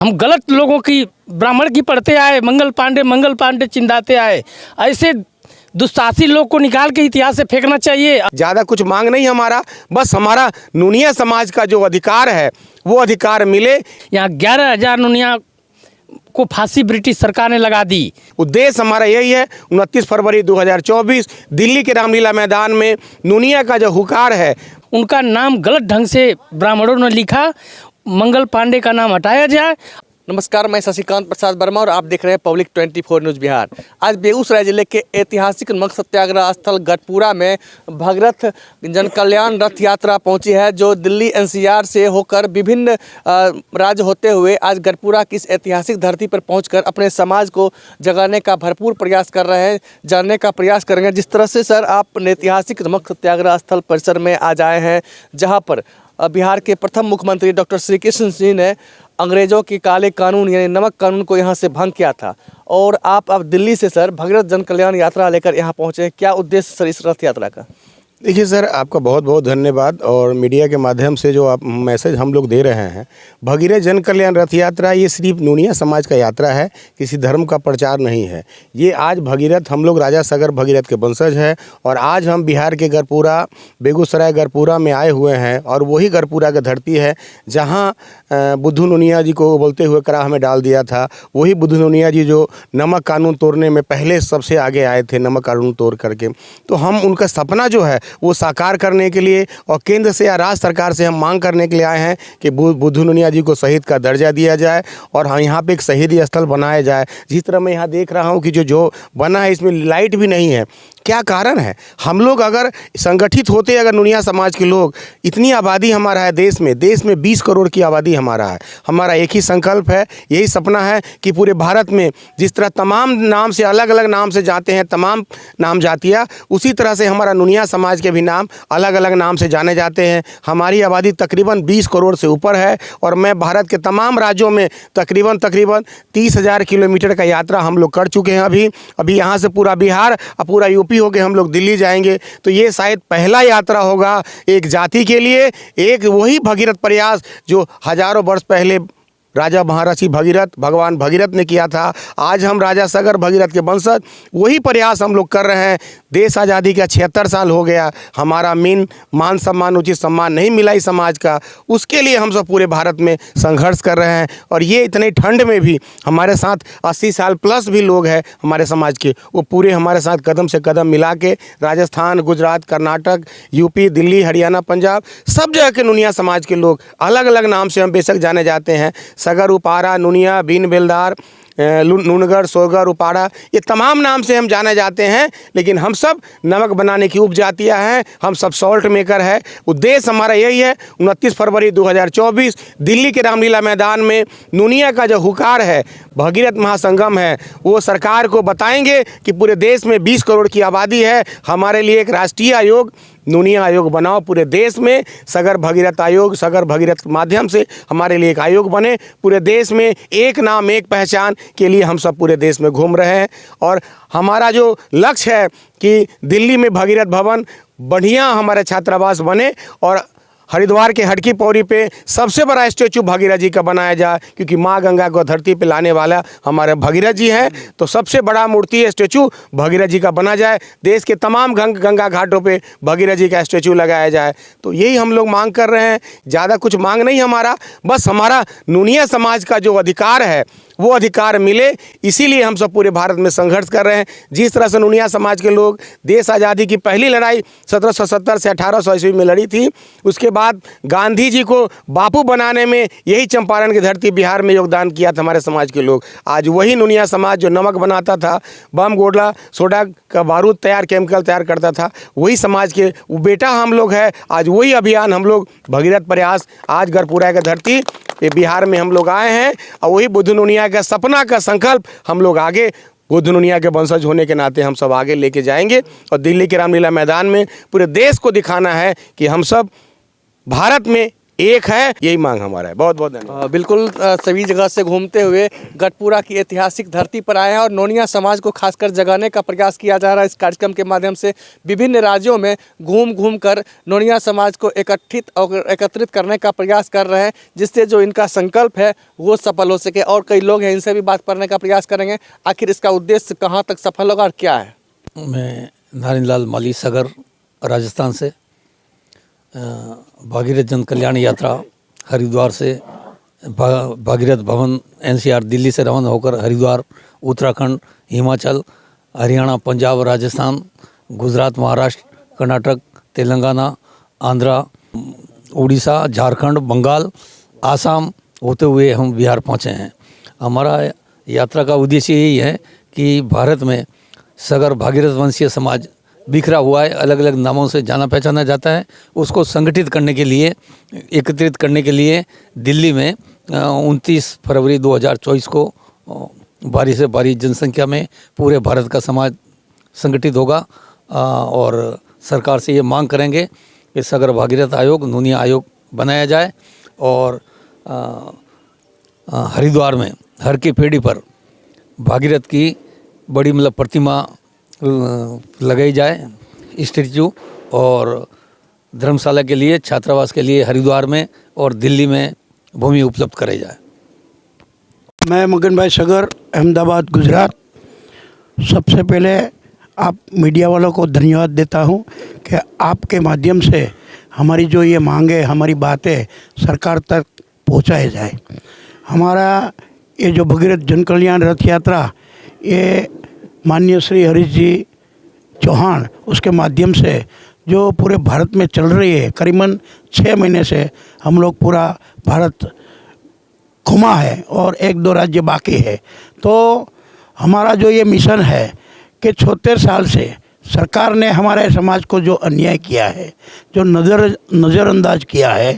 हम गलत लोगों की ब्राह्मण की पढ़ते आए, मंगल पांडे चिंदाते आए। ऐसे दुस्साहसी लोग को निकाल के इतिहास से फेंकना चाहिए। ज़्यादा कुछ मांग नहीं हमारा, बस हमारा नूनिया समाज का जो अधिकार है वो अधिकार मिले। यहाँ 11,000 नूनिया को फांसी ब्रिटिश सरकार ने लगा दी। उद्देश्य हमारा यही है, 29 फरवरी 2024 दिल्ली के रामलीला मैदान में नूनिया का जो हुकार है, उनका नाम गलत ढंग से ब्राह्मणों ने लिखा, मंगल पांडे का नाम हटाया जाए। नमस्कार, मैं शशिकांत प्रसाद वर्मा और आप देख रहे हैं पब्लिक 24 न्यूज़ बिहार। आज बेगूसराय जिले के ऐतिहासिक नमक सत्याग्रह स्थल गढ़पुरा में भगीरथ जन कल्याण रथ यात्रा पहुंची है, जो दिल्ली एनसीआर से होकर विभिन्न राज्य होते हुए आज गढ़पुरा की इस ऐतिहासिक धरती पर पहुंचकर अपने समाज को जगाने का भरपूर प्रयास कर रहे हैं, जानने का प्रयास करेंगे। जिस तरह से सर आप ऐतिहासिक नमक सत्याग्रह स्थल परिसर में आज आए हैं, जहाँ पर बिहार के प्रथम मुख्यमंत्री डॉक्टर श्री कृष्ण सिंह ने अंग्रेज़ों के काले कानून यानी नमक कानून को यहाँ से भंग किया था, और आप अब दिल्ली से सर भगीरथ जन कल्याण यात्रा लेकर यहाँ पहुँचे। क्या उद्देश्य सर इस रथ यात्रा का? देखिए सर, आपका बहुत बहुत धन्यवाद। और मीडिया के माध्यम से जो आप मैसेज हम लोग दे रहे हैं, भगीरथ जन कल्याण रथ यात्रा ये सिर्फ नूनिया समाज का यात्रा है, किसी धर्म का प्रचार नहीं है। ये आज भगीरथ, हम लोग राजा सागर भगीरथ के वंशज हैं, और आज हम बिहार के गढ़पुरा, बेगूसराय गढ़पुरा में आए हुए हैं। और वही गढ़पुरा की धरती है जहाँ बुद्धू नूनिया जी को बोलते हुए कराह में डाल दिया था। वही बुद्धू नूनिया जी जो नमक कानून तोड़ने में पहले सबसे आगे आए थे, नमक कानून तोड़ करके। तो हम उनका सपना जो है वो साकार करने के लिए और केंद्र से या राज्य सरकार से हम मांग करने के लिए आए हैं कि बुद्धू नूनिया जी को शहीद का दर्जा दिया जाए और हाँ, यहाँ पे एक शहीदी स्थल बनाया जाए। जिस तरह मैं यहाँ देख रहा हूँ कि जो बना है, इसमें लाइट भी नहीं है। क्या कारण है? हम लोग अगर संगठित होते, अगर नूनिया समाज के लोग, इतनी आबादी हमारा है देश में 20 करोड़ की आबादी हमारा है। हमारा एक ही संकल्प है, यही सपना है कि पूरे भारत में जिस तरह तमाम नाम से, अलग अलग नाम से जाते हैं तमाम नाम जातियाँ, उसी तरह से हमारा नूनिया समाज के भी नाम अलग अलग नाम से जाने जाते हैं। हमारी आबादी तकरीबन 20 करोड़ से ऊपर है, और मैं भारत के तमाम राज्यों में तकरीबन 30,000 किलोमीटर का यात्रा हम लोग कर चुके हैं। अभी यहाँ से पूरा बिहार और पूरा यूपी होके हम लोग दिल्ली जाएंगे। तो ये शायद पहला यात्रा होगा एक जाति के लिए, एक वही भगीरथ प्रयास जो हजारों वर्ष पहले राजा महर्षि भगीरथ, भगवान भगीरथ ने किया था। आज हम राजा सागर भगीरथ के वंशज वही प्रयास हम लोग कर रहे हैं। देश आज़ादी का 76 साल हो गया, हमारा मान सम्मान, उचित सम्मान नहीं मिला इस समाज का। उसके लिए हम सब पूरे भारत में संघर्ष कर रहे हैं। और ये इतने ठंड में भी हमारे साथ 80 साल प्लस भी लोग हैं हमारे समाज के, वो पूरे हमारे साथ कदम से कदम मिला के राजस्थान, गुजरात, कर्नाटक, यूपी, दिल्ली, हरियाणा, पंजाब, सब जगह के नूनिया समाज के लोग अलग अलग नाम से हम बेशक जाने जाते हैं। सगर, उपाड़ा, नूनिया, बीन बेलदार, नूनगढ़, सोगर, उपाड़ा, ये तमाम नाम से हम जाने जाते हैं। लेकिन हम सब नमक बनाने की उपजातियाँ हैं, हम सब सॉल्ट मेकर है। उद्देश्य हमारा यही है, 29 फरवरी 2024 दिल्ली के रामलीला मैदान में नूनिया का जो हुकार है, भगीरथ महासंगम है, वो सरकार को बताएंगे कि पूरे देश में 20 करोड़ की आबादी है, हमारे लिए एक राष्ट्रीय आयोग, नूनिया आयोग बनाओ पूरे देश में। सगर भगीरथ आयोग, सगर भगीरथ माध्यम से हमारे लिए एक आयोग बने। पूरे देश में एक नाम, एक पहचान के लिए हम सब पूरे देश में घूम रहे हैं। और हमारा जो लक्ष्य है कि दिल्ली में भगीरथ भवन बढ़िया हमारे छात्रावास बने, और हरिद्वार के हटकी पौड़ी पे सबसे बड़ा स्टेचू भगीरथ जी का बनाया जाए, क्योंकि माँ गंगा को धरती पे लाने वाला हमारे भगीरथ जी हैं। तो सबसे बड़ा मूर्ति स्टेचू भगीरथ जी का बना जाए, देश के तमाम गंगा घाटों पे भगीरथ जी का स्टेचू लगाया जाए। तो यही हम लोग मांग कर रहे हैं। ज़्यादा कुछ मांग नहीं हमारा, बस हमारा नूनिया समाज का जो अधिकार है वो अधिकार मिले, इसीलिए हम सब पूरे भारत में संघर्ष कर रहे हैं। जिस तरह से नूनिया समाज के लोग देश आज़ादी की पहली लड़ाई 1770 से 1800 ईस्वी में लड़ी थी, उसके बाद गांधी जी को बापू बनाने में यही चंपारण की धरती बिहार में योगदान किया था हमारे समाज के लोग। आज वही नूनिया समाज जो नमक बनाता था, बम, गोला, सोडा का बारूद तैयार, केमिकल तैयार करता था, वही समाज के वो बेटा हम लोग हैं। आज वही अभियान हम लोग भगीरथ प्रयास, आज गढ़पुरा की धरती ये बिहार में हम लोग आए हैं, और वही बुद्धू नूनिया का सपना का संकल्प हम लोग आगे, बुद्धू नूनिया के वंशज होने के नाते हम सब आगे लेके जाएंगे। और दिल्ली के रामलीला मैदान में पूरे देश को दिखाना है कि हम सब भारत में एक है, यही मांग हमारा है। बहुत बहुत धन्यवाद। बिल्कुल सभी जगह से घूमते हुए गढ़पुरा की ऐतिहासिक धरती पर आए हैं और नोनिया समाज को खासकर जगाने का प्रयास किया जा रहा है। इस कार्यक्रम के माध्यम से विभिन्न राज्यों में घूम घूम कर नोनिया समाज को एकत्रित करने का प्रयास कर रहे हैं, जिससे जो इनका संकल्प है वो सफल हो सके। और कई लोग हैं, इनसे भी बात करने का प्रयास करेंगे, आखिर इसका उद्देश्य कहाँ तक सफल होगा और क्या है। मैं नारायण लाल माली सागर राजस्थान से भागीरथ जन कल्याण यात्रा हरिद्वार से भागीरथ भवन एनसीआर दिल्ली से रवाना होकर हरिद्वार, उत्तराखंड, हिमाचल, हरियाणा, पंजाब, राजस्थान, गुजरात, महाराष्ट्र, कर्नाटक, तेलंगाना, आंध्रा, उड़ीसा, झारखंड, बंगाल, आसाम होते हुए हम बिहार पहुँचे हैं। हमारा यात्रा का उद्देश्य यही है कि भारत में सगर भागीरथ वंशीय समाज बिखरा हुआ है, अलग अलग नामों से जाना पहचाना जाता है, उसको संगठित करने के लिए, एकत्रित करने के लिए दिल्ली में 29 फरवरी 2024 को भारी से भारी जनसंख्या में पूरे भारत का समाज संगठित होगा और सरकार से ये मांग करेंगे कि सगर भागीरथ आयोग, नोनिया आयोग बनाया जाए और हरिद्वार में हर की पेड़ी पर भागीरथ की बड़ी मतलब प्रतिमा लगाई जाए, स्टैच्यू, और धर्मशाला के लिए, छात्रावास के लिए हरिद्वार में और दिल्ली में भूमि उपलब्ध कराई जाए। मैं मगन भाई सगर, अहमदाबाद, गुजरात। सबसे पहले आप मीडिया वालों को धन्यवाद देता हूं कि आपके माध्यम से हमारी जो ये मांगे, हमारी बातें सरकार तक पहुंचाए जाए। हमारा ये जो भगीरथ जन कल्याण रथ यात्रा, ये माननीय श्री हरीश जी चौहान उसके माध्यम से जो पूरे भारत में चल रही है, करीबन 6 महीने से हम लोग पूरा भारत घुमा है और 1-2 राज्य बाकी है। तो हमारा जो ये मिशन है कि 76 साल से सरकार ने हमारे समाज को जो अन्याय किया है, जो नज़रअंदाज किया है,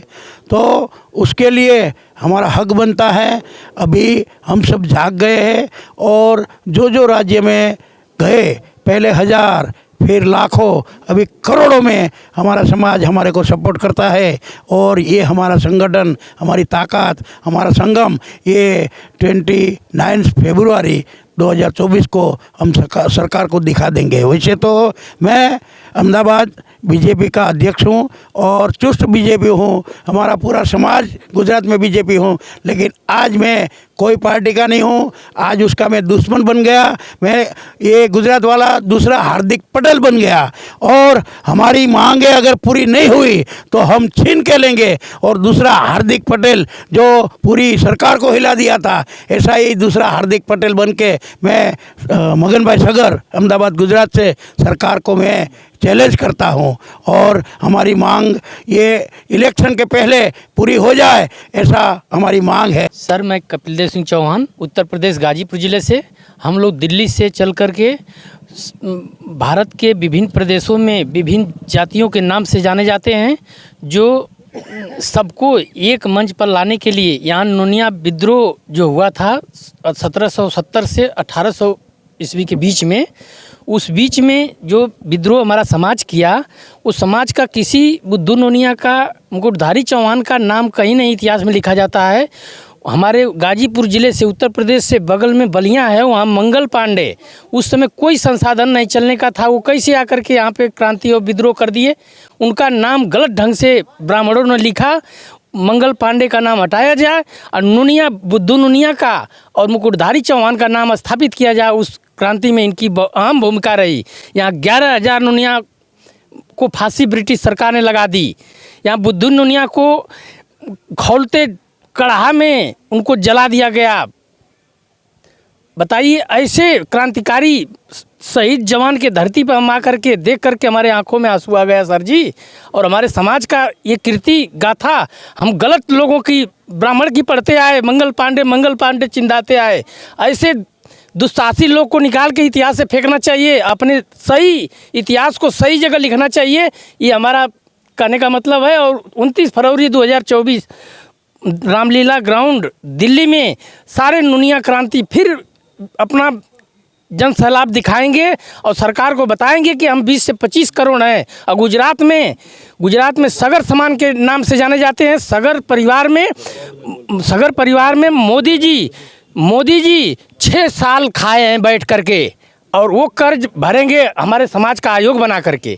तो उसके लिए हमारा हक बनता है। अभी हम सब जाग गए हैं और जो राज्य में गए, पहले 1000 फिर लाखों, अभी करोड़ों में हमारा समाज हमारे को सपोर्ट करता है। और ये हमारा संगठन, हमारी ताकत, हमारा संगम, ये 29 फरवरी 2024 को हम सरकार को दिखा देंगे। वैसे तो मैं अहमदाबाद बीजेपी का अध्यक्ष हूँ और चुस्त बीजेपी हूँ, हमारा पूरा समाज गुजरात में बीजेपी हूँ, लेकिन आज मैं कोई पार्टी का नहीं हूँ, आज उसका मैं दुश्मन बन गया। मैं ये गुजरात वाला दूसरा हार्दिक पटेल बन गया और हमारी मांगे अगर पूरी नहीं हुई तो हम छीन के लेंगे। और दूसरा हार्दिक पटेल जो पूरी सरकार को हिला दिया था, ऐसा ही दूसरा हार्दिक पटेल बन के मैं मगन भाई सगर, अहमदाबाद, गुजरात से सरकार को मैं चैलेंज करता हूं और हमारी मांग ये इलेक्शन के पहले पूरी हो जाए, ऐसा हमारी मांग है। सर, मैं कपिल देव सिंह चौहान, उत्तर प्रदेश गाजीपुर ज़िले से। हम लोग दिल्ली से चल कर के भारत के विभिन्न प्रदेशों में विभिन्न जातियों के नाम से जाने जाते हैं, जो सबको एक मंच पर लाने के लिए यहाँ नोनिया विद्रोह जो हुआ था 1770 से 1800 ईस्वी के बीच में, उस बीच में जो विद्रोह हमारा समाज किया, उस समाज का किसी बुद्धू नोनिया का, मुकुटधारी चौहान का नाम कहीं नहीं इतिहास में लिखा जाता है। हमारे गाजीपुर ज़िले से, उत्तर प्रदेश से बगल में बलिया है, वहाँ मंगल पांडे, उस समय कोई संसाधन नहीं चलने का था, वो कैसे आकर के यहाँ पे क्रांति और विद्रोह कर दिए। उनका नाम गलत ढंग से ब्राह्मणों ने लिखा, मंगल पांडे का नाम हटाया जाए और नोनिया, बुद्धू नोनिया का और मुकुटधारी चौहान का नाम स्थापित किया जाए। उस क्रांति में इनकी अहम भूमिका रही। यहाँ 11,000 नोनिया को फांसी ब्रिटिश सरकार ने लगा दी। यहाँ बुद्धू नोनिया को खौलते कड़ाहा में उनको जला दिया गया। बताइए, ऐसे क्रांतिकारी शहीद जवान के धरती पर हम आकर के देख करके हमारे आंखों में आंसू आ गया सर जी। और हमारे समाज का ये कीर्ति गाथा हम गलत लोगों की, ब्राह्मण की पढ़ते आए, मंगल पांडे चिंदाते आए। ऐसे दुस्साहसी लोग को निकाल के इतिहास से फेंकना चाहिए, अपने सही इतिहास को सही जगह लिखना चाहिए, ये हमारा कहने का मतलब है। और 29 फरवरी 2024 रामलीला ग्राउंड दिल्ली में सारे नोनिया क्रांति फिर अपना जन सैलाब दिखाएंगे और सरकार को बताएंगे कि हम 20 से 25 करोड़ हैं। और गुजरात में सगर समान के नाम से जाने जाते हैं। सगर परिवार में मोदी जी 6 साल खाए हैं बैठ करके, और वो कर्ज भरेंगे हमारे समाज का आयोग बना करके।